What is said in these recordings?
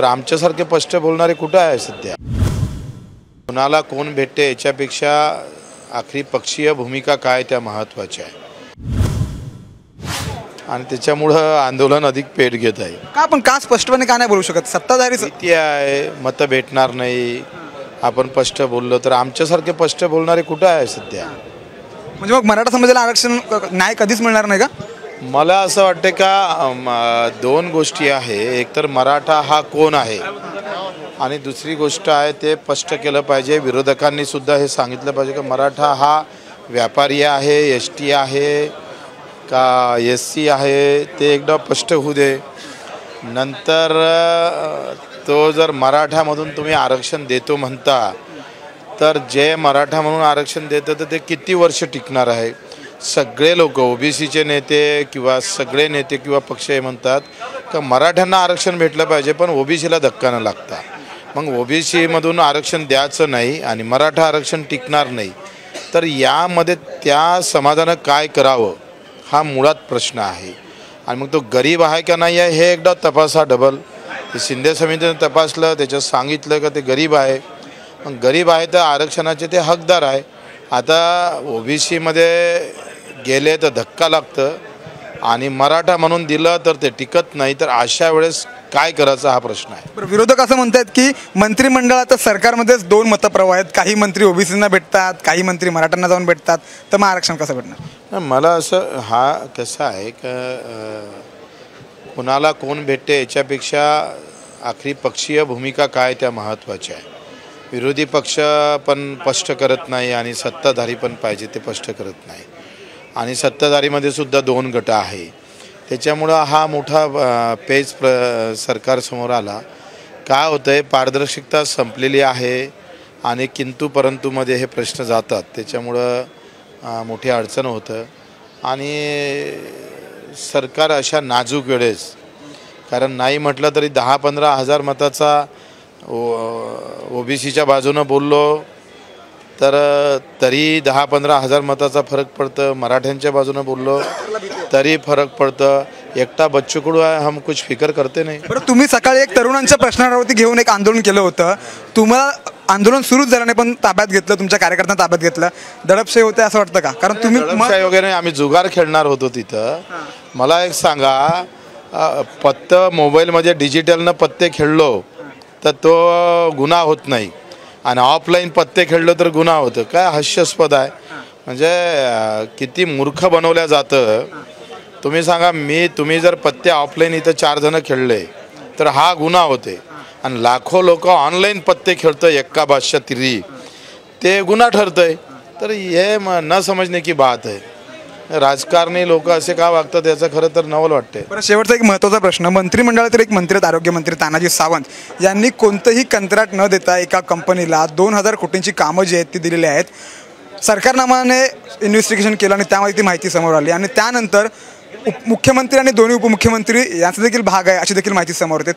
तर आमच्यासारखे स्पष्ट बोलणारे कुठे आहे सध्या? कोणाला कोण भेटते याच्यापेक्षा आखरी पक्षीय भूमिका काय त्या महत्त्वाच्या आहे आणि त्याच्यामुळं आंदोलन अधिक पेट घेत आहे. का पण का स्पष्टपणे का नाही बोलू शकत? सत्ताधारी किती आहे, मतं भेटणार नाही. आपण स्पष्ट बोललो तर आमच्यासारखे स्पष्ट बोलणारे कुठे आहे सध्या? म्हणजे मग मराठा समाजाला आरक्षण नाही कधीच मिळणार नाही का? मला असं वाटतं का दोन गोष्टी आहे. एक तर मराठा हा कोण आहे आणि दुसरी गोष्ट आहे ते स्पष्ट केलं पाहिजे. विरोधकांनी सुद्धा हे सांगितलं पाहिजे की मराठा हा व्यापारी आहे, एसटी आहे का SC आहे, ते एकदा स्पष्ट होऊ दे. नंतर तो जर मराठामधून तुम्ही आरक्षण देतो म्हणता तर जे मराठा म्हणून आरक्षण देतं तर ते किती वर्ष टिकणार आहे? सगळे लोक OBCचे नेते किंवा सगळे नेते किंवा पक्ष हे म्हणतात का मराठ्यांना आरक्षण भेटलं पाहिजे पण OBCला धक्का न लागता. मग OBCमधून आरक्षण द्यायचं नाही आणि मराठा आरक्षण टिकणार नाही तर यामध्ये त्या समाजानं काय करावं हा मुळात प्रश्न आहे. आणि मग तो गरीब आहे का नाही आहे हे एकदा तपासा डबल. ते शिंदे समितीने तपासलं, त्याच्यात सांगितलं का ते गरीब आहे. मग गरीब आहे तर आरक्षणाचे ते हकदार आहे. आता OBCमध्ये गेले तर धक्का लागतं आणि मराठा म्हणून दिलं तर ते टिकत नाही. तर अशा वेळेस काय करायचं हा प्रश्न आहे. विरोधक असं म्हणतात की मंत्रिमंडळात सरकारमध्येच दोन मतप्रवाह आहेत. काही मंत्री OBCना भेटतात, काही मंत्री मराठ्यांना जाऊन भेटतात. तर मग आरक्षण कसं भेटणार? मला असं हा कसं आहे का कोणाला कोण भेटते याच्यापेक्षा आखरी पक्षीय भूमिका काय त्या महत्त्वाच्या आहे. विरोधी पक्ष पण स्पष्ट करत नाही आणि सत्ताधारी पण पाहिजे ते स्पष्ट करत नाही. आणि सत्ताधारीमध्ये सुद्धा दोन गट आहे. त्याच्यामुळं हा मोठा पेच सरकारसमोर आला. काय होतं आहे, पारदर्शकता संपलेली आहे आणि किंतु परंतुमध्ये हे प्रश्न जातात. त्याच्यामुळं मोठी अडचण होतं आणि सरकार अशा नाजूक वेळेस, कारण नाही म्हटलं तरी 10-15 हजार मताचा OBCच्या बाजूनं बोललो तर तरी 10-15 हजार मताचा फरक पडतं. मराठ्यांच्या बाजूनं बोललो तरी फरक पडतं. एकटा बच्चू कडू आहे, हम कुछ फिकर करते नाही. बरं, तुम्ही सकाळी एक तरुणांच्या प्रश्नावरती घेऊन एक आंदोलन केलं होतं. तुम्हाला आंदोलन सुरूच झालं नाही पण ताब्यात घेतलं, तुमच्या कार्यकर्त्यांना ताब्यात घेतलं. दडपशाही होते असं वाटतं का? कारण तुम्ही दडपशाही वगैरे आम्ही जुगार खेळणार होतो तिथं. मला एक सांगा, पत्ते मोबाईलमध्ये डिजिटलनं पत्ते खेळलो तर तो गुन्हा होत नाही आणि ऑफलाईन पत्ते खेळलो तर गुन्हा होतं. काय हास्यास्पद आहे. म्हणजे किती मूर्ख बनवल्या जातं. तुम्ही सांगा, तुम्ही जर पत्ते ऑफलाईन इथं 4 जण खेळले तर हा गुन्हा होते आणि लाखो लोक ऑनलाईन पत्ते खेळतं एक्का बादशाह तिरी, ते गुन्हा ठरतंय. तर हे न समजणे की बात आहे. राजकारणी लोक असे का वागतात याचं खरं तर नवल वाटते. बरं, शेवटचा एक महत्त्वाचा प्रश्न. मंत्रिमंडळातील एक मंत्री आहेत आरोग्यमंत्री तानाजी सावंत यांनी कोणतंही कंत्राट न देता एका कंपनीला 2000 कोटींची कामं जी आहेत ती दिलेली आहेत. सरकारनामाने इन्व्हेस्टिगेशन केलं आणि त्यामध्ये ती माहिती समोर आली आणि त्यानंतर मुख्यमंत्री आणि दोन्ही उपमुख्यमंत्री यांचा देखील भाग आहे अशी देखील माहिती समोर येते.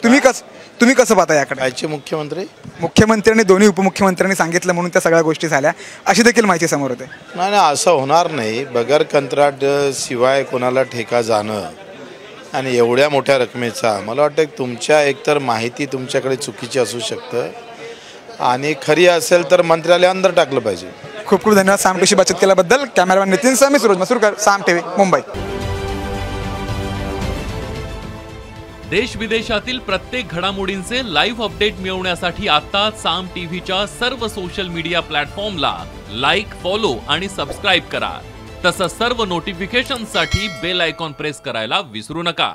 तुम्ही कसं पाहता याकडे? याचे मुख्यमंत्री आणि दोन्ही उपमुख्यमंत्र्यांनी सांगितलं म्हणून त्या सगळ्या गोष्टी झाल्या अशी देखील माहिती समोर येते. नाही, असं होणार नाही. बगर कंत्राट शिवाय कोणाला ठेका जाणं आणि एवढ्या मोठ्या रकमेचा, मला वाटतं तुमच्या एकतर माहिती तुमच्याकडे चुकीची असू शकतं आणि खरी असेल तर मंत्र्यालय अंदर टाकलं पाहिजे. खूप खूप धन्यवाद साम टीव्हीशी बातचीत केल्याबद्दल. कॅमेरामॅन नितीन सह मी सुरज मसूरकर, साम टीव्ही, मुंबई. देश विदेशातील प्रत्येक घडामोडींचे लाईव्ह अपडेट मिळवण्यासाठी आता साम टीव्हीच्या सर्व सोशल मीडिया प्लॅटफॉर्मला लाईक, फॉलो आणि सबस्क्राईब करा. तसंच सर्व नोटिफिकेशनसाठी बेल आयकॉन प्रेस करायला विसरू नका.